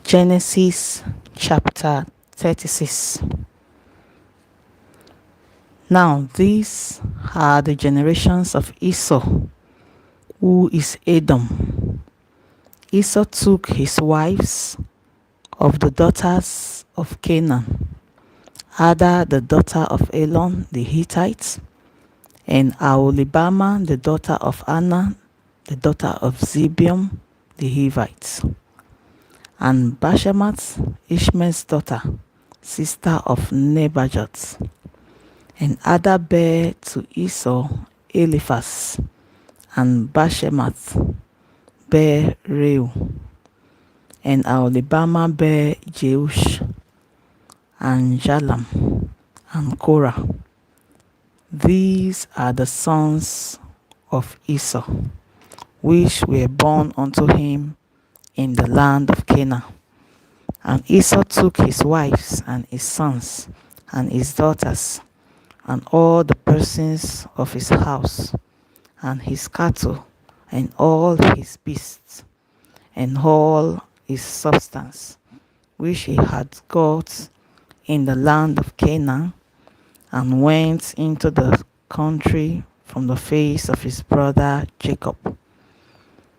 Genesis chapter 36. Now these are the generations of Esau, who is Edom. Esau took his wives of the daughters of Canaan, Ada the daughter of Elon the Hittite, and Aholibama the daughter of Anna the daughter of Zibeon the Hivites, and Bashemat Ishmael's daughter, sister of Nebajoth. And Ada bare to Esau Eliphaz, and Bashemat bare Reu, and Aholibama bare Jeush, and Jalam, and Korah. These are the sons of Esau, which were born unto him in the land of Canaan. And Esau took his wives, and his sons, and his daughters, and all the persons of his house, and his cattle, and all his beasts, and all his substance, which he had got in the land of Canaan, and went into the country from the face of his brother Jacob.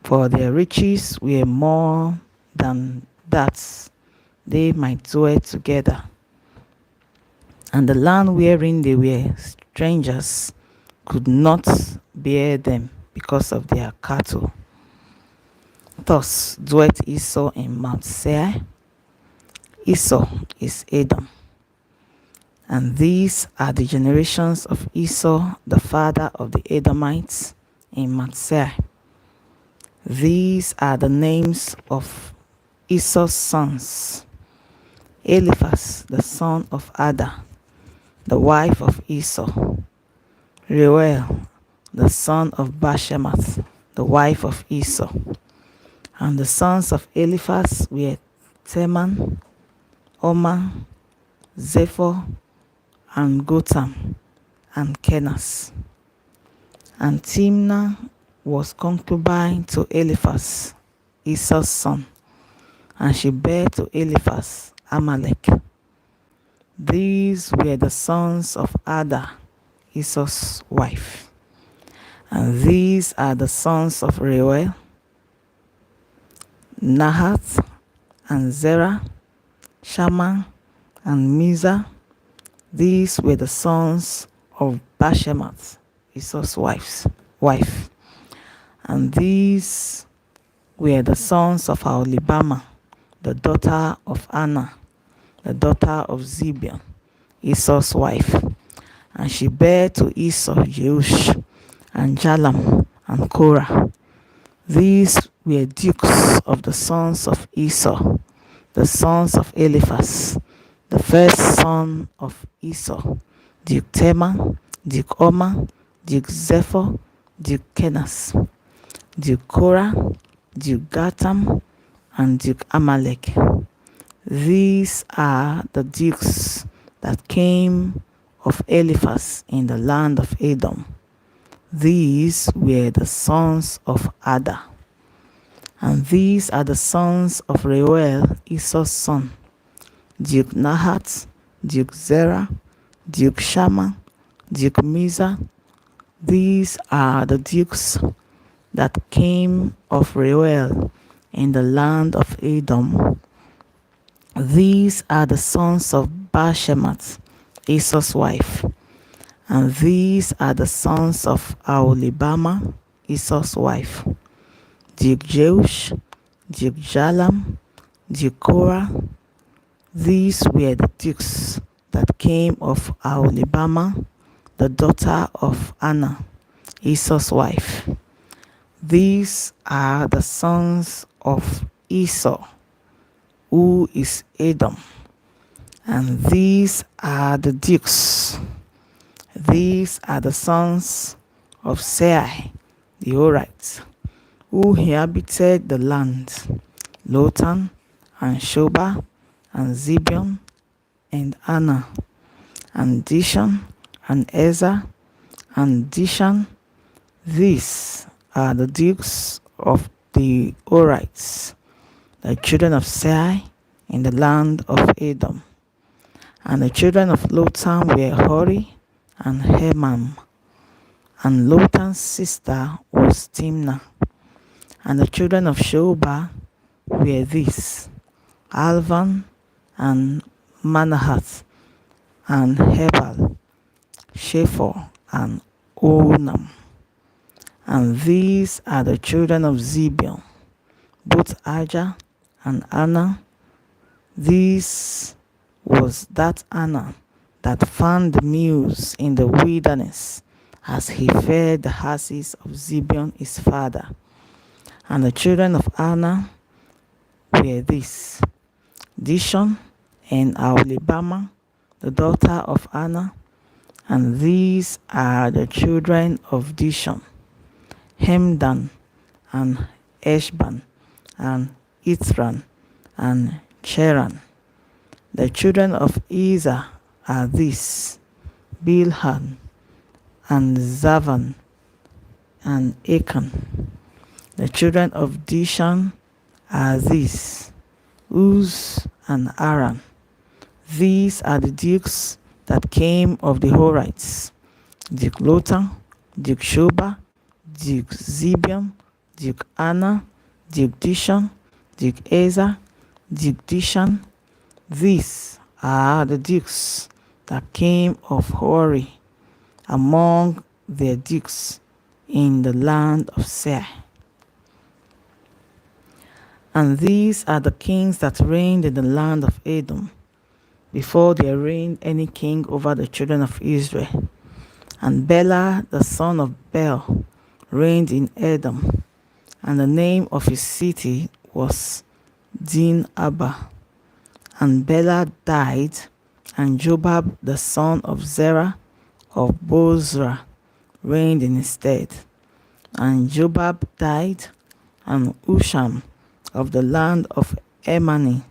For their riches were more than that they might dwell together. And the land wherein they were strangers could not bear them because of their cattle. Thus dwelt Esau in Mount Seir. Esau is Edom. And these are the generations of Esau, the father of the Edomites, in Mount Seir. These are the names of Esau's sons: Eliphaz, the son of Ada, the wife of Esau; Reuel, the son of Bashemat, the wife of Esau. And the sons of Eliphaz were Teman, Omar, Zepho, and Gotam, and Kenas. And Timnah was concubine to Eliphaz, Esau's son, and she bare to Eliphaz Amalek. These were the sons of Ada, Esau's wife. And these are the sons of Reuel: Nahath, and Zerah, Shammah, and Mizah. These were the sons of Bashemat, Esau's wife. And these were the sons of Aholibama, the daughter of Anna, the daughter of Zibeon, Esau's wife. And she bare to Esau Jeush, and Jalam, and Korah. These were dukes of the sons of Esau, the sons of Eliphaz, the first son of Esau: Duke Teman, Duke Omar, Duke Zepho, Duke Kenas, Duke Korah, Duke Gatam, and Duke Amalek. These are the dukes that came of Eliphaz in the land of Edom. These were the sons of Ada. And these are the sons of Reuel, Esau's son: Duke Nahath, Duke Zerah, Duke Shammah, Duke Mizah. These are the dukes that came of Reuel in the land of Edom. These are the sons of Bashemat, Esau's wife. And these are the sons of Aholibama, Esau's wife: Duke Jeush, Duke Jalam, Duke Korah. These were the dukes that came of Aholibama, the daughter of Anna, Esau's wife. These are the sons of Esau, who is Edom. And these are the dukes. These are the sons of Seir the Horites, who inhabited the land: Lotan, and Shobah, and Zibeon, and Anna, and Dishon, and Ezer, and Dishan. These are the dukes of the Horites, the children of Seir, in the land of Edom. And the children of Lotan were Hori and Hemam. And Lotan's sister was Timnah. And the children of Shobah were these: Alvan and Manahath and Hebal, Shephor and Onam. And these are the children of Zibeon, both Ajah and Anna. This was that Anna that found the mules in the wilderness as he fed the asses of Zibeon his father. And the children of Anna were these: Dishon and Aholibama, the daughter of Anna. And these are the children of Dishon: Hemdan and Eshban and Ithran and Cheran. The children of Ezer are these: Bilhan and Zavan and Achan. The children of Dishan are these: Uz and Aran. These are the dukes that came of the Horites: Duke Lotan, Duke Shobah, Duke Zibeon, Duke Anna, Duke Dishon, Duke Ezer, Duke Dishan. These are the dukes that came of Hori among their dukes in the land of Seir. And these are the kings that reigned in the land of Edom, before there reigned any king over the children of Israel. And Bela the son of Bel reigned in Edom, and the name of his city was Din-Abba. And Bela died, and Jobab the son of Zerah of Bozrah reigned in his stead. And Jobab died, and Husham of the land of Emani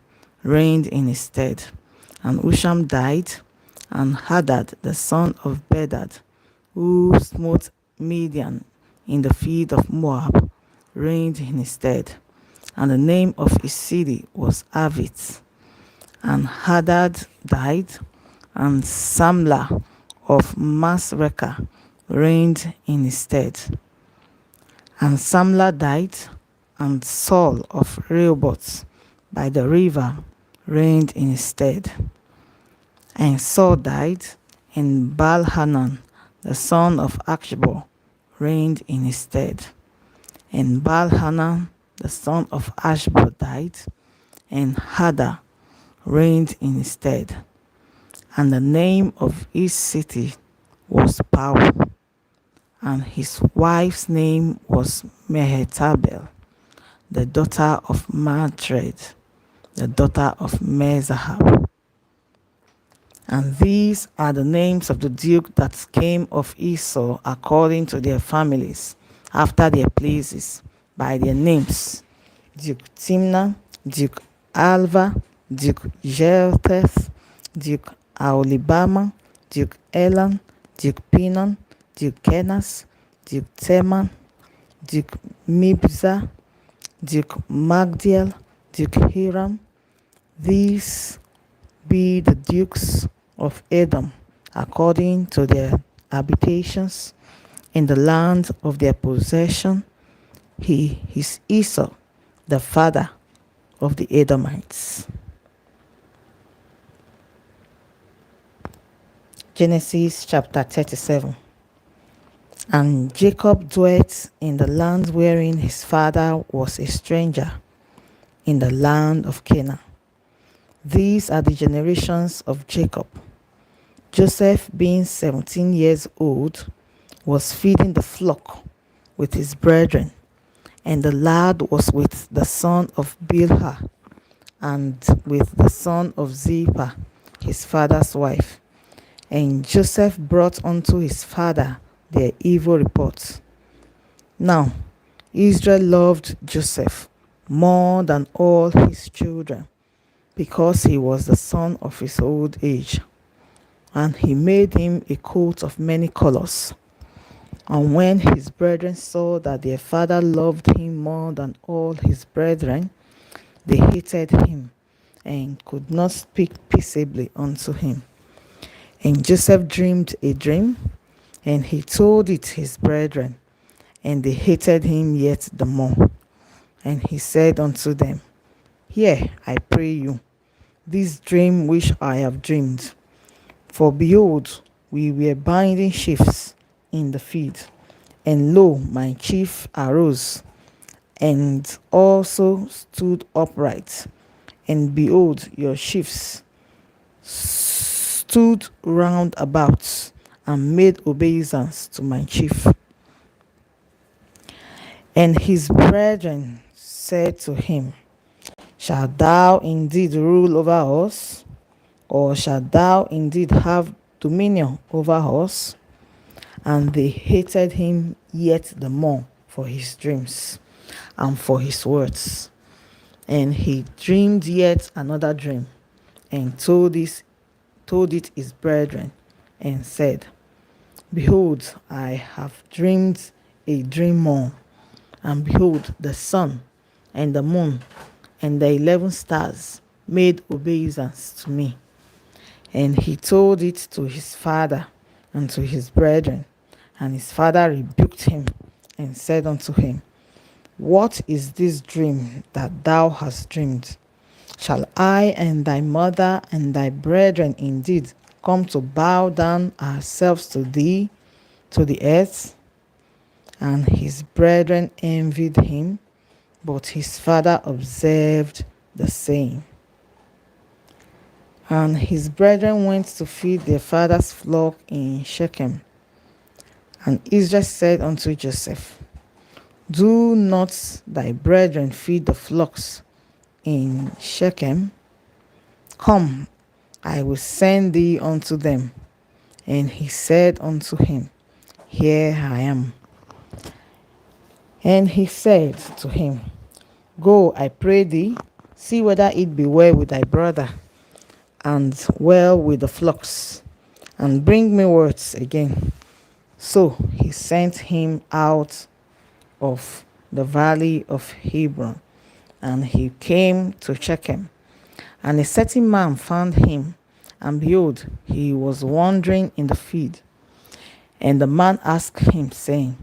reigned in his stead. And Husham died, and Hadad the son of Bedad, who smote Midian in the field of Moab, reigned in his stead. And the name of his city was Avith. And Hadad died, and Samlah of Masrekah reigned in his stead. And Samlah died, and Saul of Rehoboth by the river reigned in his stead. And Saul died, and Baal-Hanan the son of Achbor reigned in his stead. And Baal-Hanan the son of Achbor died, and Hadar reigned in his stead. And the name of his city was Pau, and his wife's name was Mehetabel, the daughter of Matred, the daughter of Mezahab. And these are the names of the duke that came of Esau according to their families, after their places, by their names: Duke Timnah, Duke Alva, Duke Jephtheth, Duke Aholibama, Duke Elan, Duke Pinon, Duke Kenas, Duke Teman, Duke Mibzah, Duke Magdiel, Duke Hiram. These be the dukes of Edom, according to their habitations, in the land of their possession. He is Esau, the father of the Edomites. Genesis chapter 37. And Jacob dwelt in the land wherein his father was a stranger, in the land of Canaan. These are the generations of Jacob. Joseph, being 17 years old, was feeding the flock with his brethren, and the lad was with the son of Bilhah, and with the son of Zilpah, his father's wife. And Joseph brought unto his father their evil reports. Now Israel loved Joseph more than all his children, because he was the son of his old age. And he made him a coat of many colors. And when his brethren saw that their father loved him more than all his brethren, they hated him and could not speak peaceably unto him. And Joseph dreamed a dream, and he told it his brethren, and they hated him yet the more. And he said unto them, Hear, I pray you, this dream which I have dreamed. For behold, we were binding sheaves in the field, and lo, my chief arose, and also stood upright. And behold, your sheaves stood round about, and made obeisance to my chief. And his brethren said to him, Shalt thou indeed rule over us? Or shalt thou indeed have dominion over us? And they hated him yet the more for his dreams and for his words. And he dreamed yet another dream, and told it his brethren, and said, Behold, I have dreamed a dream more. And behold, the sun and the moon and the 11 stars made obeisance to me. And he told it to his father and to his brethren. And his father rebuked him and said unto him, What is this dream that thou hast dreamed? Shall I and thy mother and thy brethren indeed come to bow down ourselves to thee, to the earth? And his brethren envied him, but his father observed the same. And his brethren went to feed their father's flock in Shechem. And Israel said unto Joseph, Do not thy brethren feed the flocks in Shechem? Come, I will send thee unto them. And he said unto him, Here I am. And he said to him, Go, I pray thee, see whether it be well with thy brother, and well with the flocks, and bring me words again. So he sent him out of the valley of Hebron, and he came to Shechem. And a certain man found him, and behold, he was wandering in the field. And the man asked him, saying,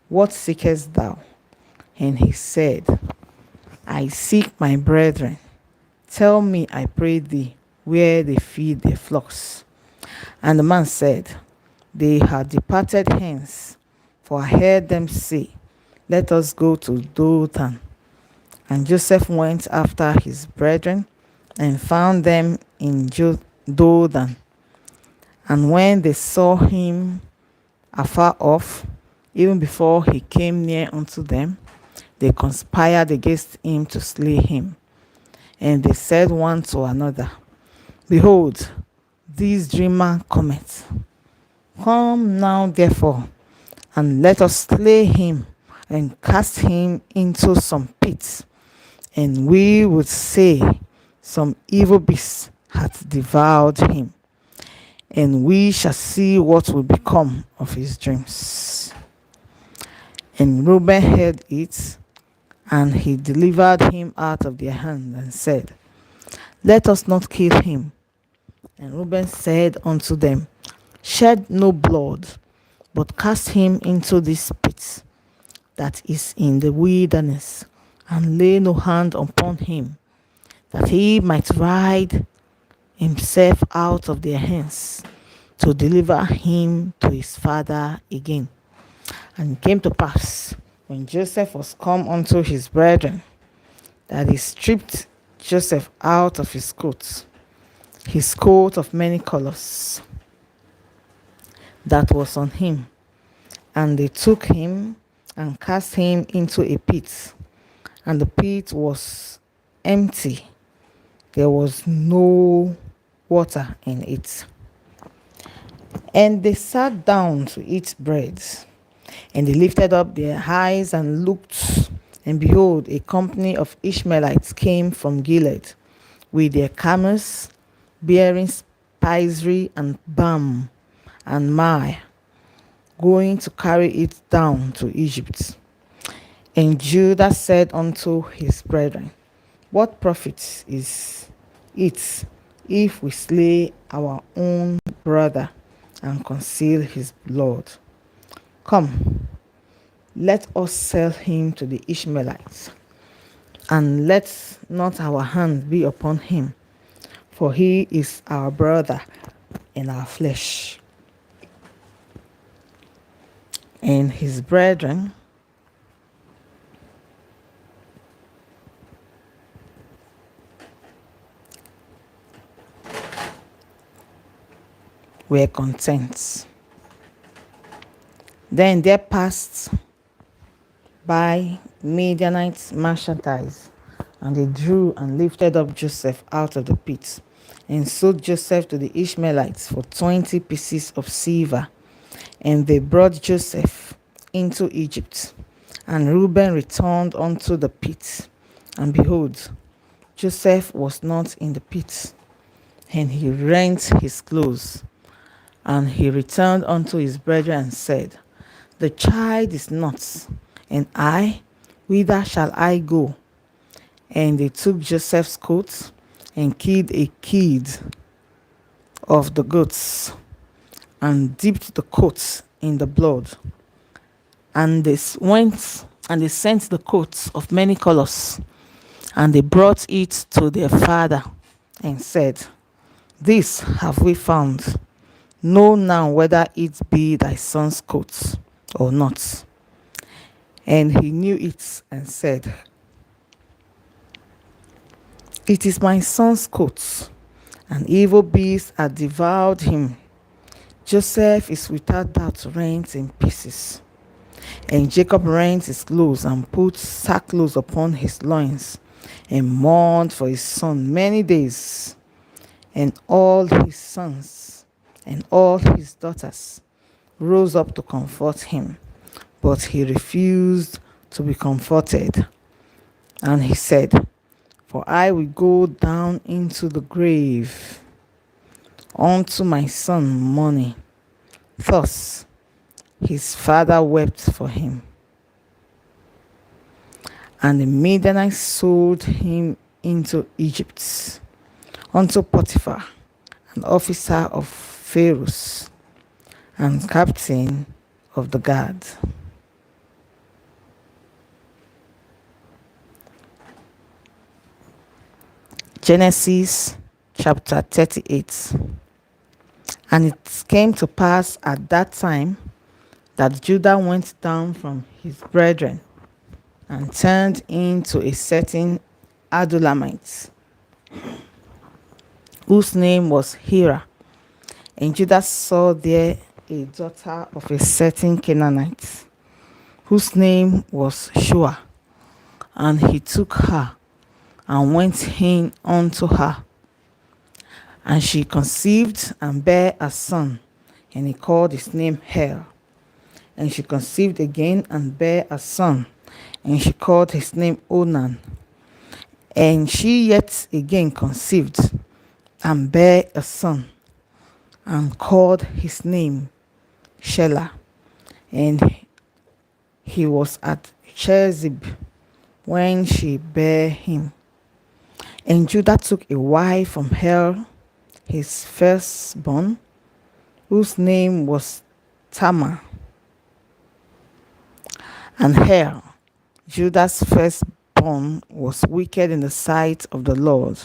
What seekest thou? And he said, I seek my brethren. Tell me, I pray thee, where they feed their flocks. And the man said, They had departed hence, for I heard them say, Let us go to Dothan. And Joseph went after his brethren, and found them in Dothan. And when they saw him afar off, even before he came near unto them, they conspired against him to slay him. And they said one to another, Behold, this dreamer cometh. Come now, therefore, and let us slay him, and cast him into some pits, and we would say, Some evil beast hath devoured him, and we shall see what will become of his dreams. And Reuben heard it, and he delivered him out of their hand, and said, Let us not kill him. And Reuben said unto them, Shed no blood, but cast him into this pit that is in the wilderness, and lay no hand upon him, that he might ride himself out of their hands, to deliver him to his father again. And it came to pass, when Joseph was come unto his brethren, that he stripped Joseph out of his coat of many colors that was on him. And they took him and cast him into a pit, and the pit was empty. There was no water in it. And they sat down to eat bread. And they lifted up their eyes and looked, and behold, a company of Ishmaelites came from Gilead with their camels, bearing spicery and balm and myrrh, going to carry it down to Egypt. And Judah said unto his brethren, What profit is it if we slay our own brother and conceal his blood. Come, let us sell him to the Ishmaelites, and let not our hand be upon him, for he is our brother and our flesh. And his brethren were content. Then there passed by Midianites merchandise, and they drew and lifted up Joseph out of the pit, and sold Joseph to the Ishmaelites for 20 pieces of silver. And they brought Joseph into Egypt. And Reuben returned unto the pit, and behold, Joseph was not in the pit. And he rent his clothes, and he returned unto his brethren and said, The child is not, and I, whither shall I go? And they took Joseph's coat and killed a kid of the goats, and dipped the coat in the blood. And they went and they sent the coats of many colors, and they brought it to their father, and said, This have we found. Know now whether it be thy son's coat or not. And he knew it, and said, It is my son's coat, and evil beasts have devoured him. Joseph is without doubt rent in pieces. And Jacob rent his clothes, and put sackcloth upon his loins, and mourned for his son many days. And all his sons and all his daughters rose up to comfort him, but he refused to be comforted. And he said, For I will go down into the grave unto my son mourning. Thus his father wept for him. And the Midianites sold him into Egypt unto Potiphar, an officer of Pharaoh's, and captain of the guard. Genesis chapter 38. And it came to pass at that time that Judah went down from his brethren and turned into a certain Adullamite, whose name was Hira. And Judah saw there a daughter of a certain Canaanite, whose name was Shua. And he took her and went in unto her. And she conceived and bare a son, and he called his name Er. And she conceived again and bare a son, and she called his name Onan. And she yet again conceived and bare a son, and called his name Shelah. And he was at Chezib when she bare him. And Judah took a wife from Er, his firstborn, whose name was Tamar. And Er, Judah's firstborn, was wicked in the sight of the Lord,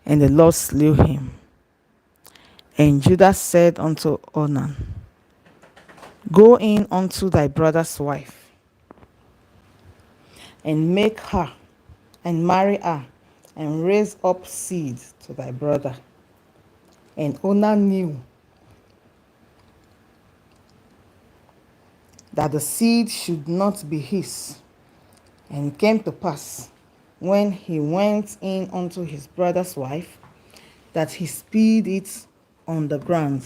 and the Lord slew him. And Judah said unto Onan, Go in unto thy brother's wife, and make her, and marry her, and raise up seed to thy brother. And Onan knew that the seed should not be his. And it came to pass, when he went in unto his brother's wife, that he spilled it on the ground,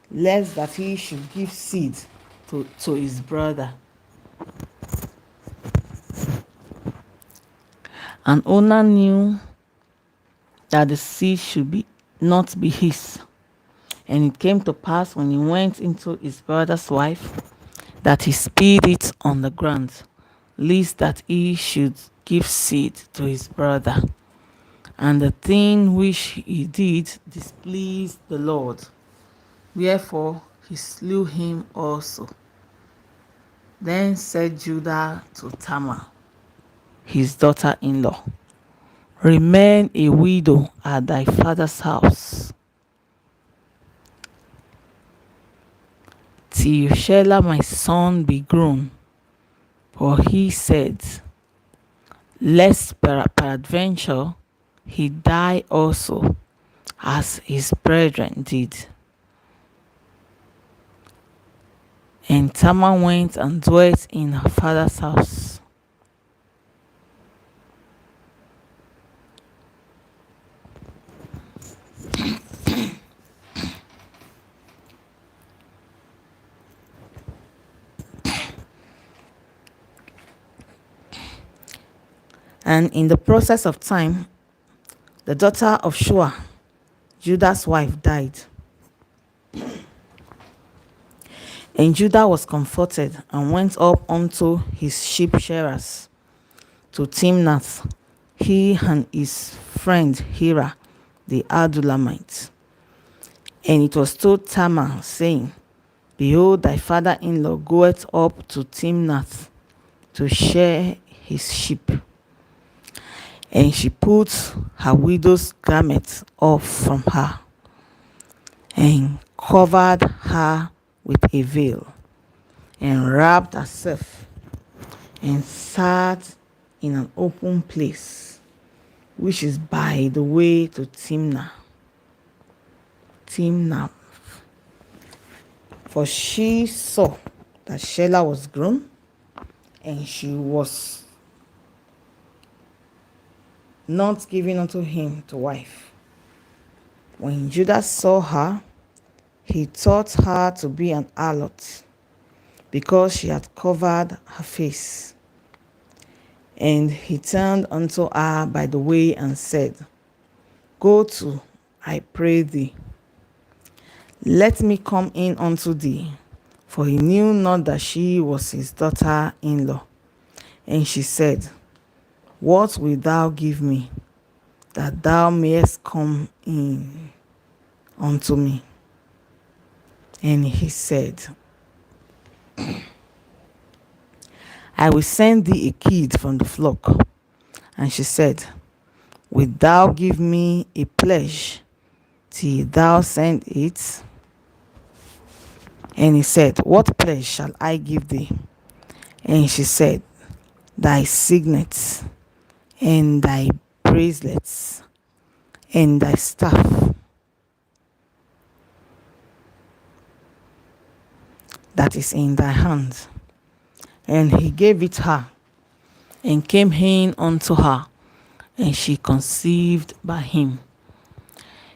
lest that he should give seed to his brother. And Onan knew that the seed should not be his. And it came to pass, when he went into his brother's wife, that he spilled it on the ground, lest that he should give seed to his brother. and the thing which he did displeased the Lord. Wherefore he slew him also. Then said Judah to Tamar, his daughter-in-law, remain a widow at thy father's house, till Shelah my son be grown. For he said, lest peradventure he die also, as his brethren did. And Tamar went and dwelt in her father's house. And in the process of time, the daughter of Shua, Judah's wife, died. And Judah was comforted and went up unto his sheep shearers to Timnath, he and his friend Hira the Adulamite. And it was told Tamar, saying, behold, thy father-in-law goeth up to Timnath to shear his sheep. And she put her widow's garment off from her, and covered her with a veil, and wrapped herself, and sat in an open place, which is by the way to Timnah. For she saw that Shelah was grown, and she was not given unto him to wife. When Judah saw her, he thought her to be an harlot, because she had covered her face. And he turned unto her by the way and said, go to, I pray thee, let me come in unto thee. For he knew not that she was his daughter-in-law. And she said, what wilt thou give me, that thou mayest come in unto me? And he said, I will send thee a kid from the flock. And she said, wilt thou give me a pledge till thou send it? And he said, what pledge shall I give thee? And she said, thy signets, and thy bracelets, and thy staff that is in thy hand. And he gave it her, and came in unto her, and she conceived by him.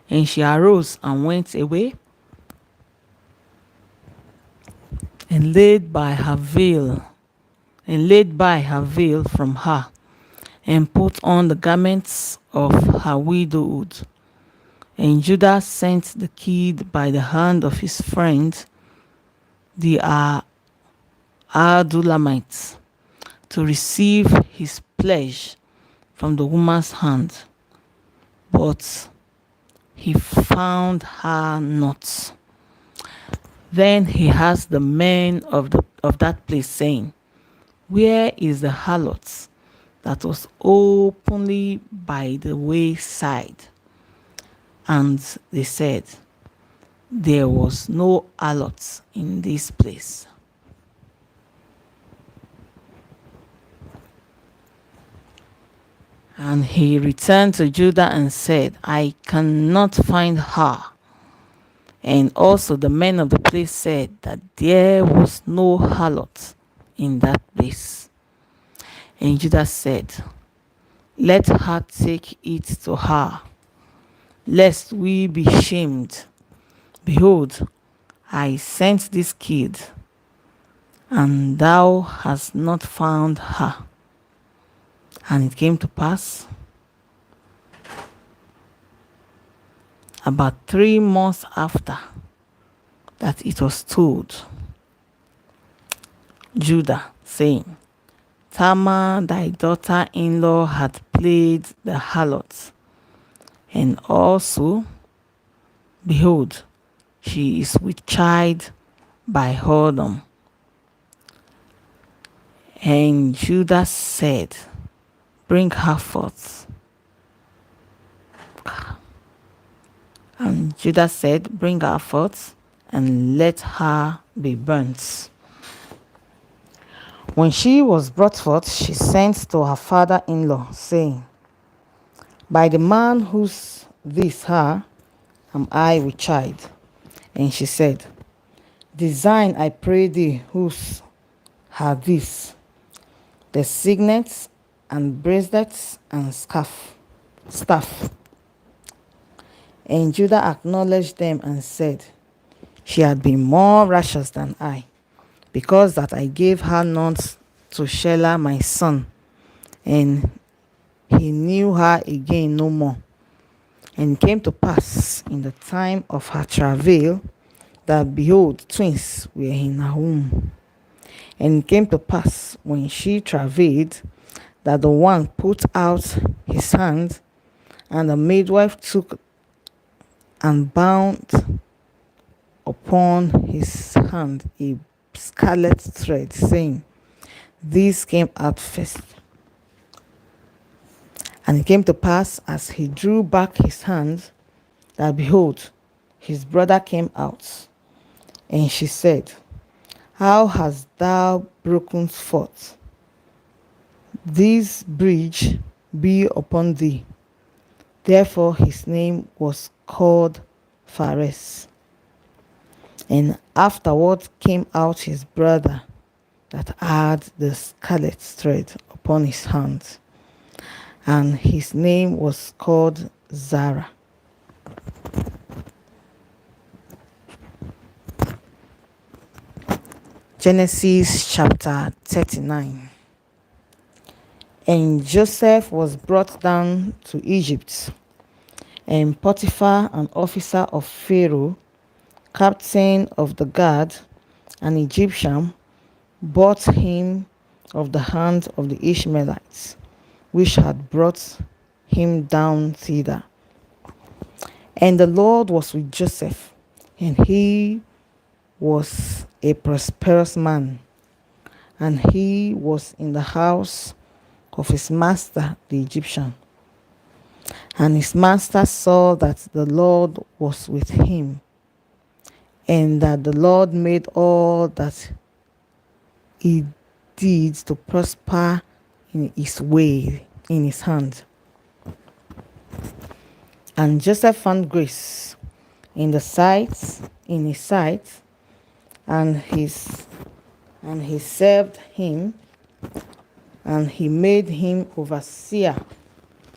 And she arose and went away, and laid by her veil from her, and put on the garments of her widowhood. And Judah sent the kid by the hand of his friend, the Adulamites, to receive his pledge from the woman's hand. But he found her not. Then he asked the men of that place, saying, where is the harlot that was openly by the wayside? And they said, there was no harlot in this place. And he returned to Judah and said, I cannot find her. And also the men of the place said that there was no harlot in that place. And Judah said, let her take it to her, lest we be shamed. Behold, I sent this kid, and thou hast not found her. And it came to pass, about 3 months after, that it was told Judah, saying, Tamar thy daughter-in-law hath played the harlot And also, behold, she is with child by whoredom. And Judah said, bring her forth. And Judah said, bring her forth, and let her be burnt. When she was brought forth, she sent to her father-in-law, saying, by the man whose this her am I with child. And she said, design, I pray thee, whose her this, the signets and bracelets and staff. And Judah acknowledged them and said, she had been more righteous than I, because that I gave her not to Shelah my son, and he knew her again no more. And it came to pass in the time of her travail that, behold, twins were in her womb. And it came to pass when she travailed that the one put out his hand, and the midwife took and bound upon his hand a scarlet thread, saying, this came out first. And it came to pass, as he drew back his hand, that behold, his brother came out. And she said, how hast thou broken forth? This bridge be upon thee. Therefore his name was called Phares. And afterward came out his brother that had the scarlet thread upon his hand, and his name was called Zara. Genesis chapter 39. And Joseph was brought down to Egypt, and Potiphar, an officer of Pharaoh, captain of the guard, an Egyptian, bought him of the hand of the Ishmaelites, which had brought him down thither. And the Lord was with Joseph, and he was a prosperous man, and he was in the house of his master the Egyptian. And his master saw that the Lord was with him, and that the Lord made all that he did to prosper in his way, in his hand. And Joseph found grace in his sight, and he served him, and he made him overseer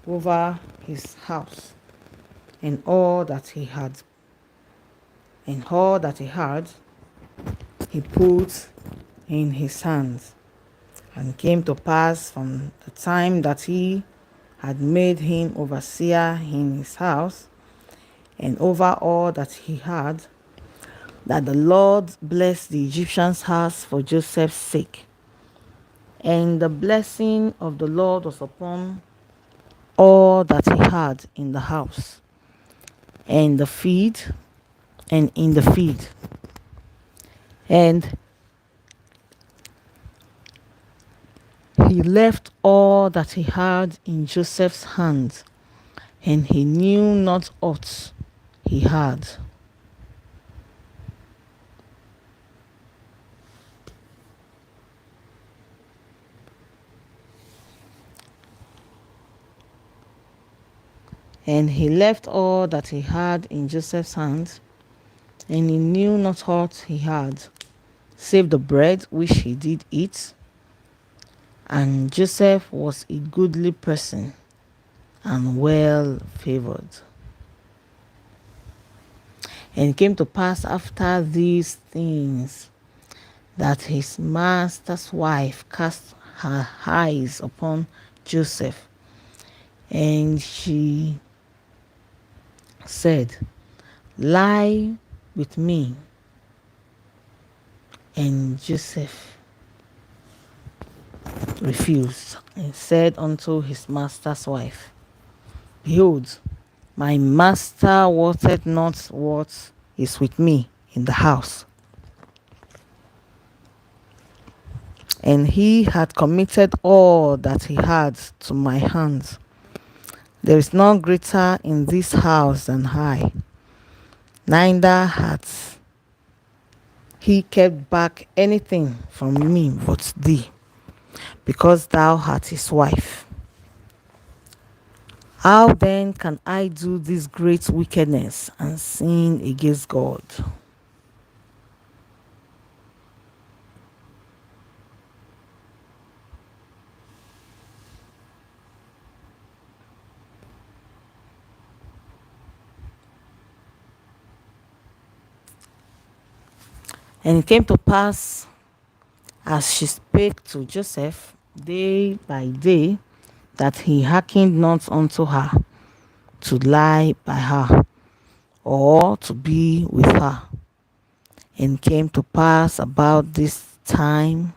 over his house, and all that he had, he put in his hands. And it came to pass from the time that he had made him overseer in his house and over all that he had, that the Lord blessed the Egyptian's house for Joseph's sake. And the blessing of the Lord was upon all that he had in the house, and the feed, and in the feed. And he left all that he had in Joseph's hands, and he knew not aught he had. And he left all that he had in Joseph's hands, and he knew not aught he had, save the bread which he did eat. And Joseph was a goodly person and well favored. And it came to pass after these things that his master's wife cast her eyes upon Joseph, and she said, lie with me. And Joseph refused and said unto his master's wife, behold, My master wanted not what is with me in the house, and he had committed all that he had to my hands. There is none greater in this house than I, neither hath he kept back anything from me but thee, because thou art his wife. How then can I do this great wickedness and sin against God? And it came to pass, as she spake to Joseph day by day, that he hearkened not unto her, to lie by her, or to be with her. And came to pass about this time,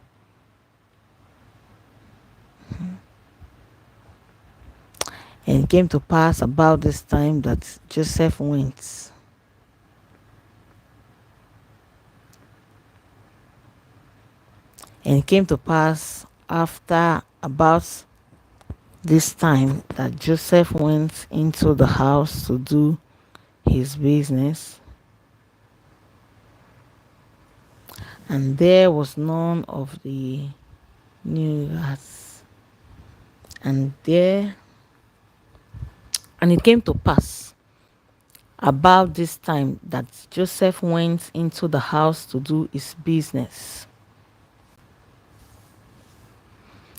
and it came to pass about this time that Joseph went. And it came to pass after about this time that Joseph went into the house to do his business, and there was none of the news. And it came to pass about this time that Joseph went into the house to do his business,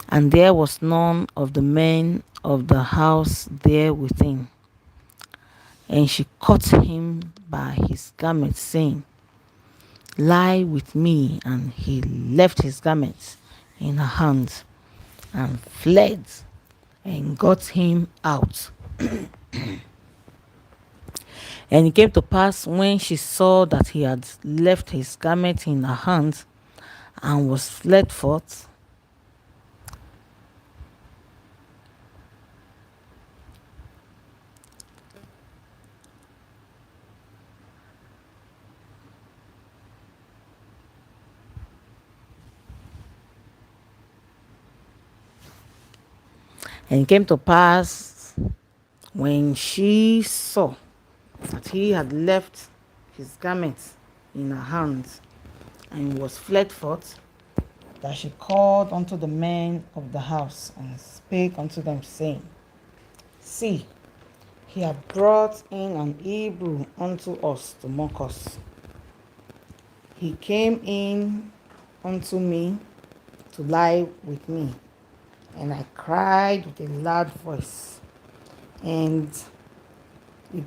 and there was none of the men of the house there within. And she caught him by his garment, saying, Lie with me. And he left his garments in her hands and fled and got him out. And it came to pass, when she saw that he had left his garment in her hands and was fled forth, and it came to pass, when she saw that he had left his garment in her hands and was fled forth, that she called unto the men of the house and spake unto them, saying, See, he hath brought in an Hebrew unto us to mock us. He came in unto me to lie with me, and I cried with a loud voice. And it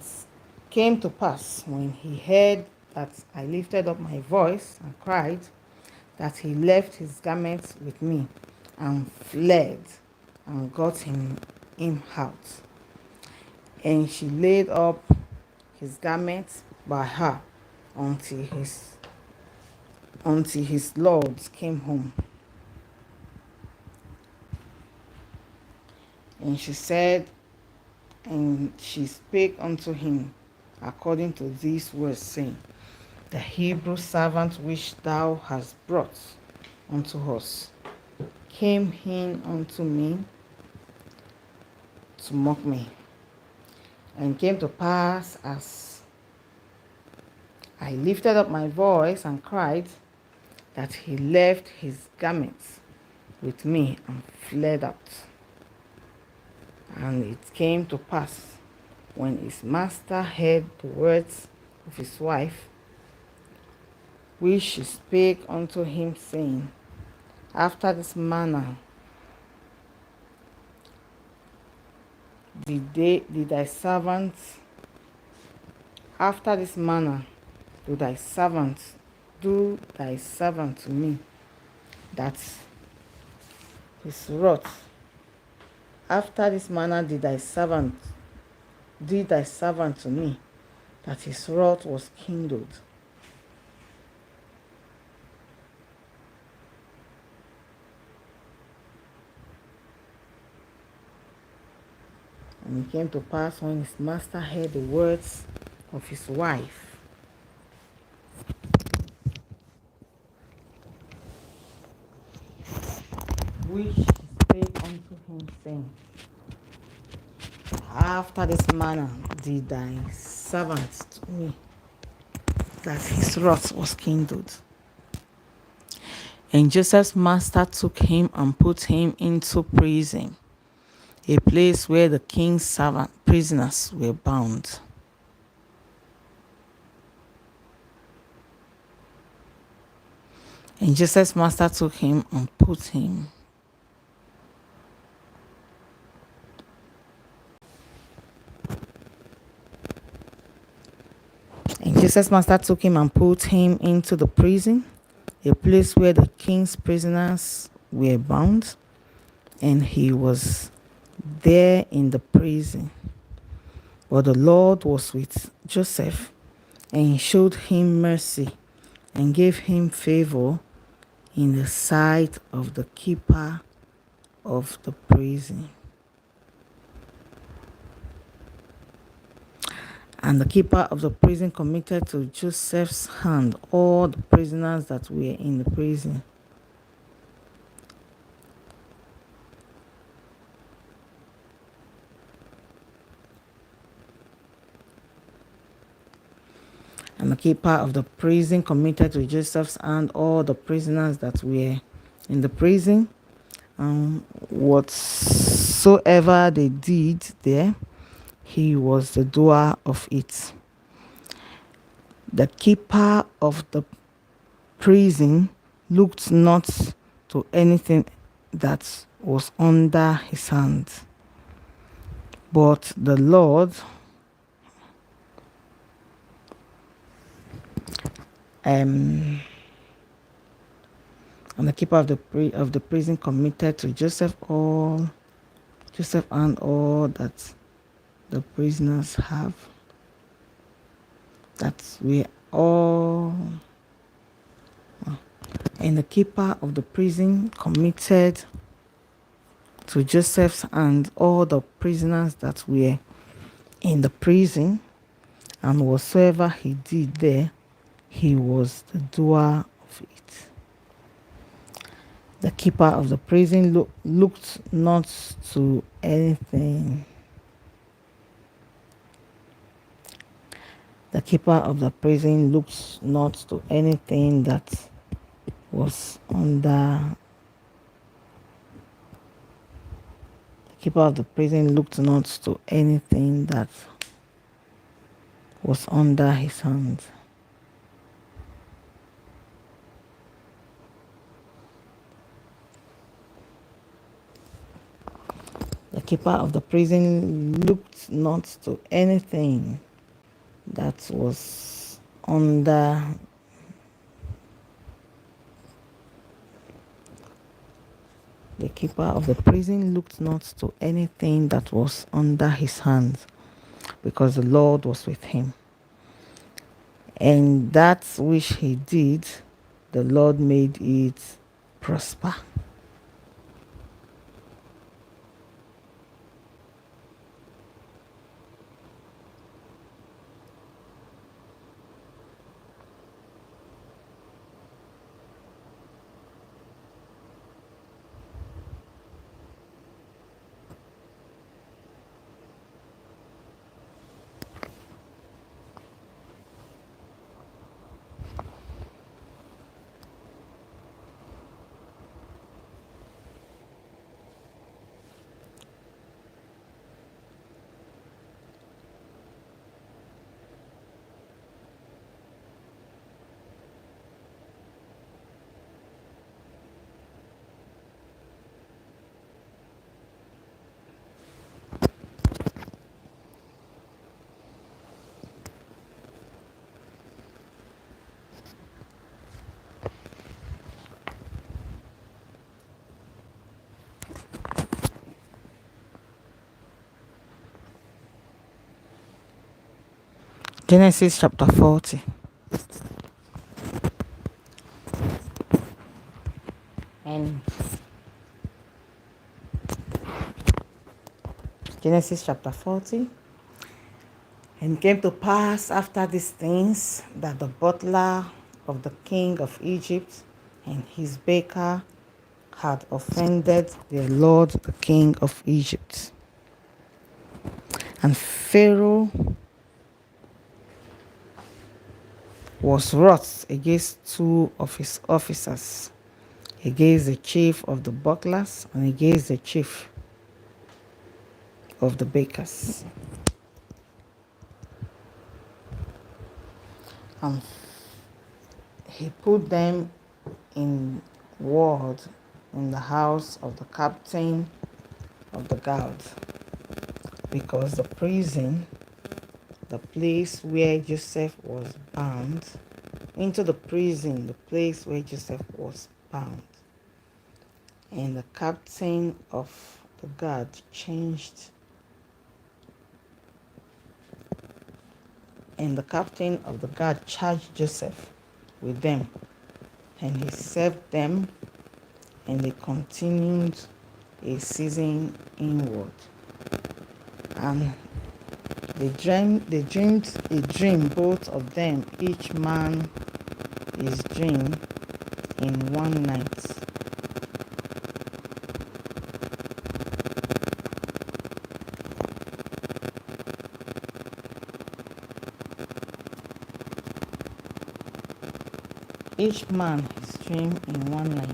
came to pass, when he heard that I lifted up my voice and cried, that he left his garments with me and fled and got him out. And she laid up his garments by her until his lords came home. And she said, and she spake unto him according to these words, saying, The Hebrew servant which thou hast brought unto us came in unto me to mock me. And it came to pass, as I lifted up my voice and cried, that he left his garments with me and fled out. And it came to pass, when his master heard the words of his wife, which she spake unto him, saying, After this manner did thy servant, after this manner do thy servant to me, that his wrath. After this manner did thy servant to me, that his wrath was kindled. And it came to pass when his master heard the words of his wife, which he spake unto him, saying, After this manner did thy servant to me, that his wrath was kindled. And Joseph's master took him and put him into prison, a place where the king's servant prisoners were bound. And Joseph's master took him and put him into the prison, a place where the king's prisoners were bound, and he was there in the prison. But the Lord was with Joseph, and he showed him mercy and gave him favor in the sight of the keeper of the prison. And the keeper of the prison committed to Joseph's hand all the prisoners that were in the prison. And the keeper of the prison committed to Joseph's hand all the prisoners that were in the prison, and whatsoever they did there, he was the doer of it. The keeper of the prison looked not to anything that was under his hand, but the Lord and the keeper of the prison committed to Joseph and all that the prisoners have. That we all. And the keeper of the prison committed to Joseph's and all the prisoners that were in the prison, and whatsoever he did there, he was the doer of it. The keeper of the prison looked not to anything. The keeper of the prison looked not to anything that was under. The keeper of the prison looked not to anything that was under his hand. The keeper of the prison looked not to anything that was under. The keeper of the prison looked not to anything that was under his hands, because the Lord was with him. And that which he did, the Lord made it prosper. Genesis chapter 40. And Genesis chapter 40. And it came to pass after these things that the butler of the king of Egypt and his baker had offended their lord the king of Egypt. And Pharaoh was wroth against two of his officers, against the chief of the butlers and against the chief of the bakers. And he put them in ward in the house of the captain of the guard, because the prison, the place where Joseph was bound, into the prison, the place where Joseph was bound. And the captain of the guard charged Joseph with them, and he served them, and they continued a season inward. And they dreamed a dream, both of them, each man his dream in one night. Each man his dream in one night.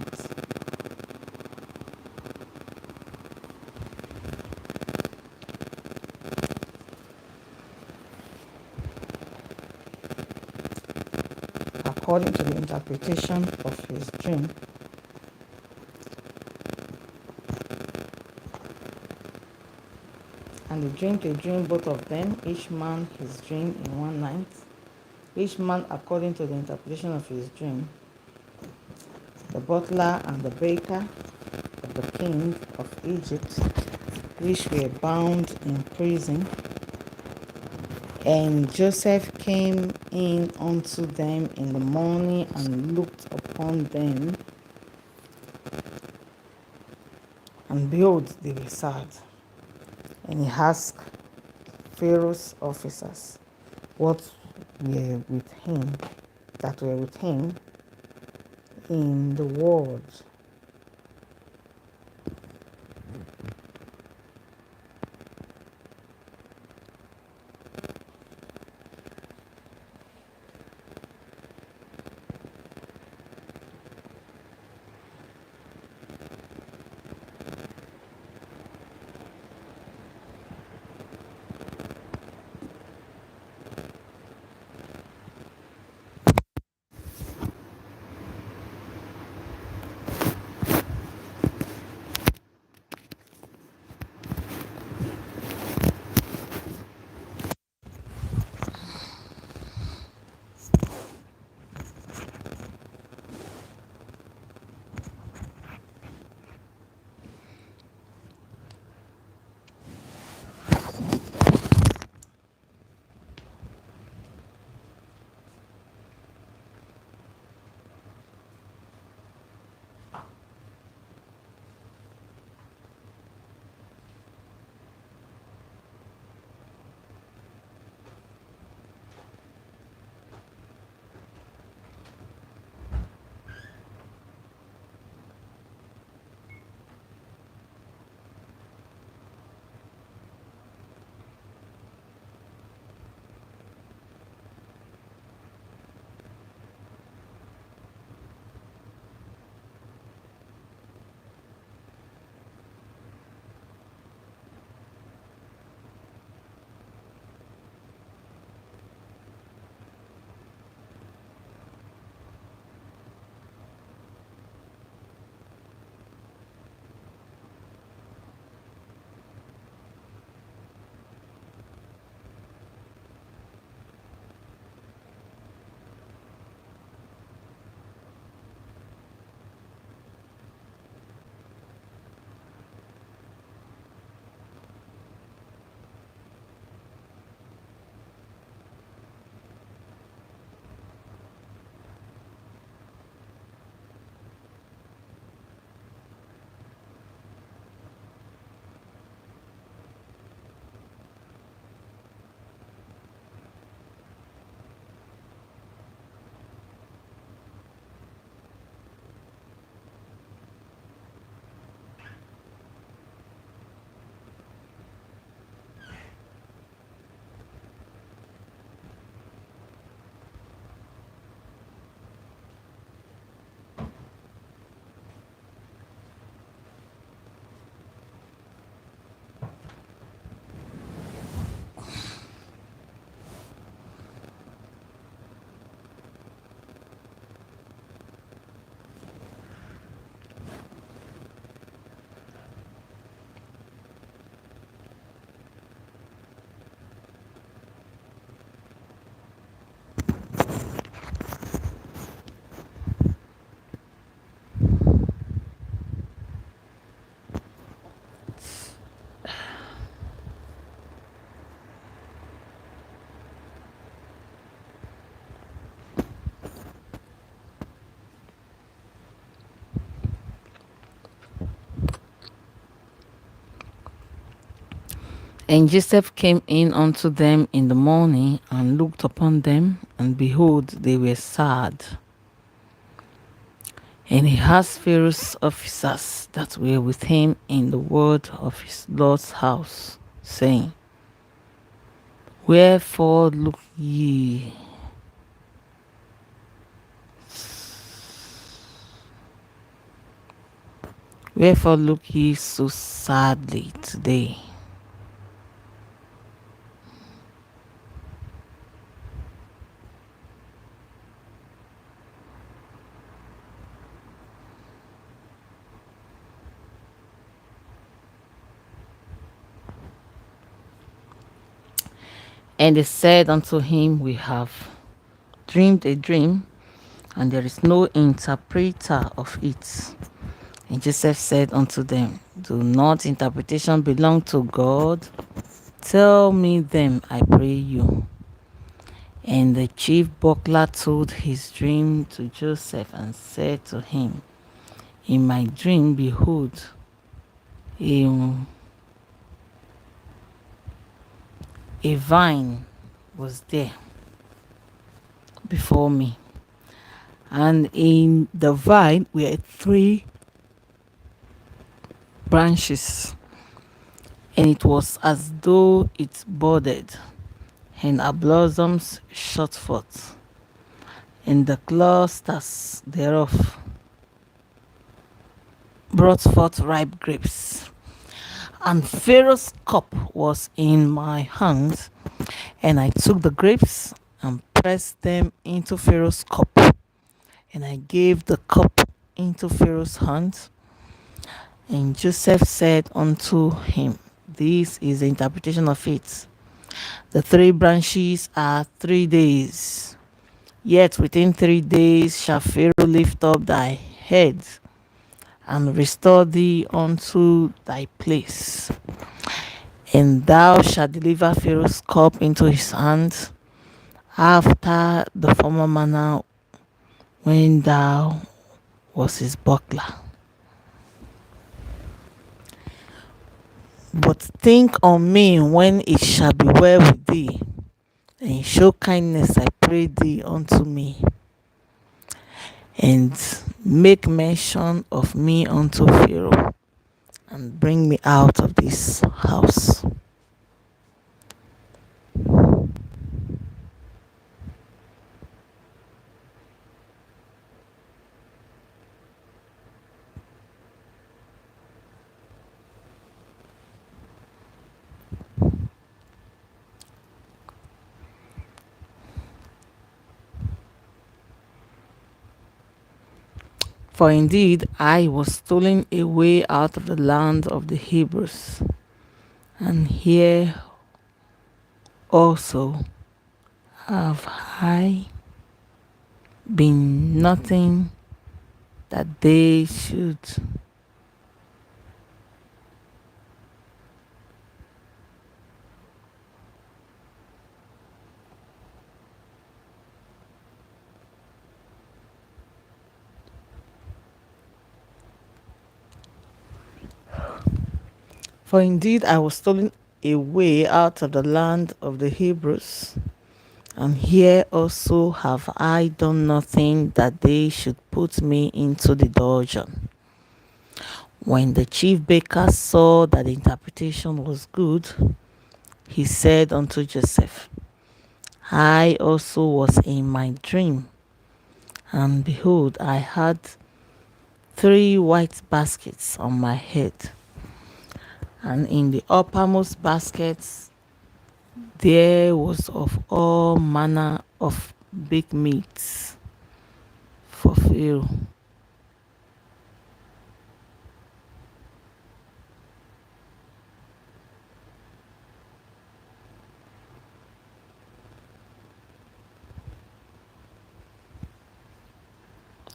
According to the interpretation of his dream, and they dreamed both of them, each man his dream in one night. Each man according to the interpretation of his dream. The butler and the baker of the king of Egypt, which were bound in prison. And Joseph came in unto them in the morning and looked upon them, and behold, they were sad. And he asked Pharaoh's officers what were with him, that were with him in the world. And Joseph came in unto them in the morning and looked upon them, and behold, they were sad. And he asked Pharaoh's officers that were with him in the ward of his Lord's house, saying, Wherefore look ye? Wherefore look ye so sadly today? And they said unto him, We have dreamed a dream, and there is no interpreter of it. And Joseph said unto them, Do not interpretation belong to God? Tell me them, I pray you. And the chief buckler told his dream to Joseph and said to him, In my dream, behold, a, a vine was there before me, and in the vine were three branches, and it was as though it budded, and her blossoms shot forth, and the clusters thereof brought forth ripe grapes. And Pharaoh's cup was in my hand, and I took the grapes and pressed them into Pharaoh's cup, and I gave the cup into Pharaoh's hand. And Joseph said unto him, This is the interpretation of it. The three branches are 3 days. Yet within 3 days shall Pharaoh lift up thy head and restore thee unto thy place. And thou shalt deliver Pharaoh's cup into his hand after the former manner when thou was his buckler. But think on me when it shall be well with thee, and show kindness, I pray thee, unto me, and make mention of me unto Pharaoh, and bring me out of this house. For indeed I was stolen away out of the land of the Hebrews, and here also have I been nothing that they should. For indeed I was stolen away out of the land of the Hebrews, and here also have I done nothing that they should put me into the dungeon. When the chief baker saw that the interpretation was good, he said unto Joseph, I also was in my dream, and behold, I had 3 white baskets on my head, and in the uppermost baskets there was of all manner of baked meats for Pharaoh.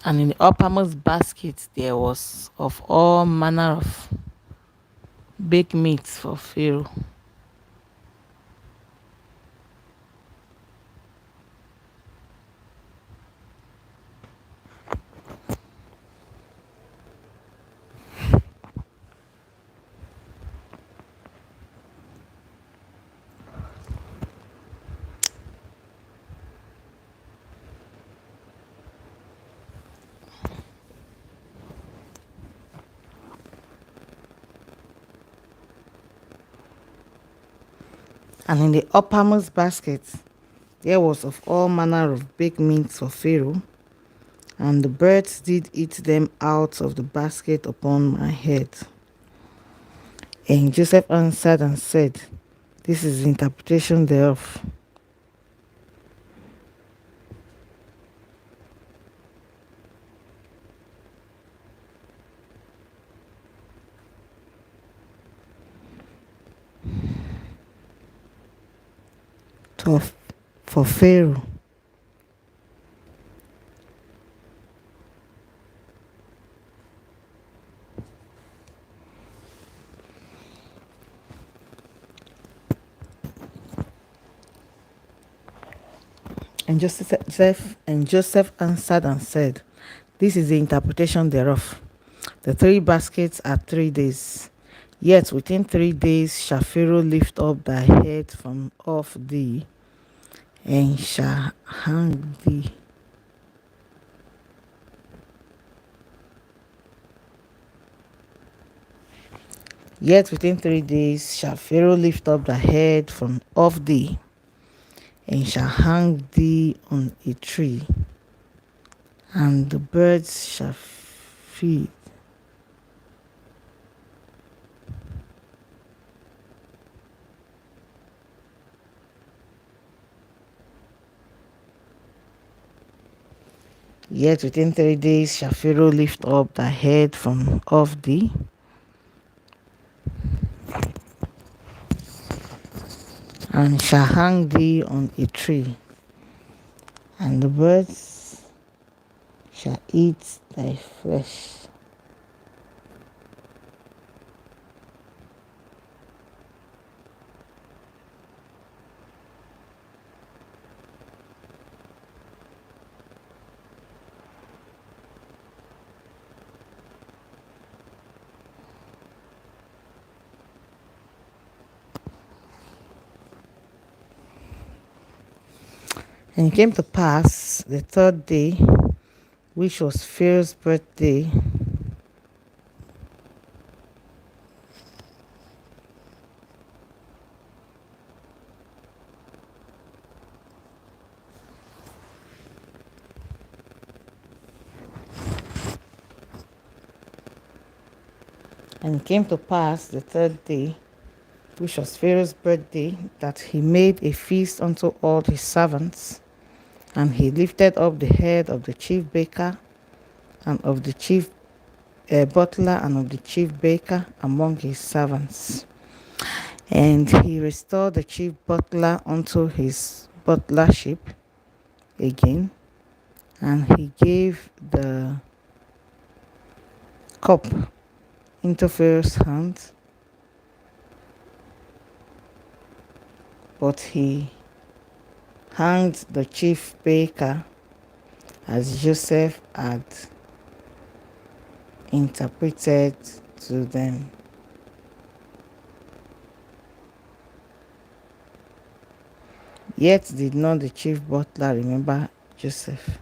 And in the uppermost basket there was of all manner of baked meats for Pharaoh. And in the uppermost basket there was of all manner of baked meats for Pharaoh, and the birds did eat them out of the basket upon my head. And Joseph answered and said, this is the interpretation thereof. Tough for Pharaoh. And Joseph answered and said, this is the interpretation thereof. The 3 baskets are 3 days. Yet within 3 days shall Pharaoh lift up thy head from off thee, and shall hang thee. Yet within 3 days shall Pharaoh lift up thy head from off thee, and shall hang thee on a tree, and the birds shall feed. Yet within 3 days shall Pharaoh lift up thy head from off thee, and shall hang thee on a tree, and the birds shall eat thy flesh. And it came to pass the 3rd day, which was Pharaoh's birthday, and it came to pass the 3rd day, which was Pharaoh's birthday, that he made a feast unto all his servants, and he lifted up the head of the chief baker, and of the chief butler, and of the chief baker among his servants. And he restored the chief butler unto his butlership again, and he gave the cup into Pharaoh's hands, but he hanged the chief baker as Joseph had interpreted to them. Yet did not the chief butler remember Joseph.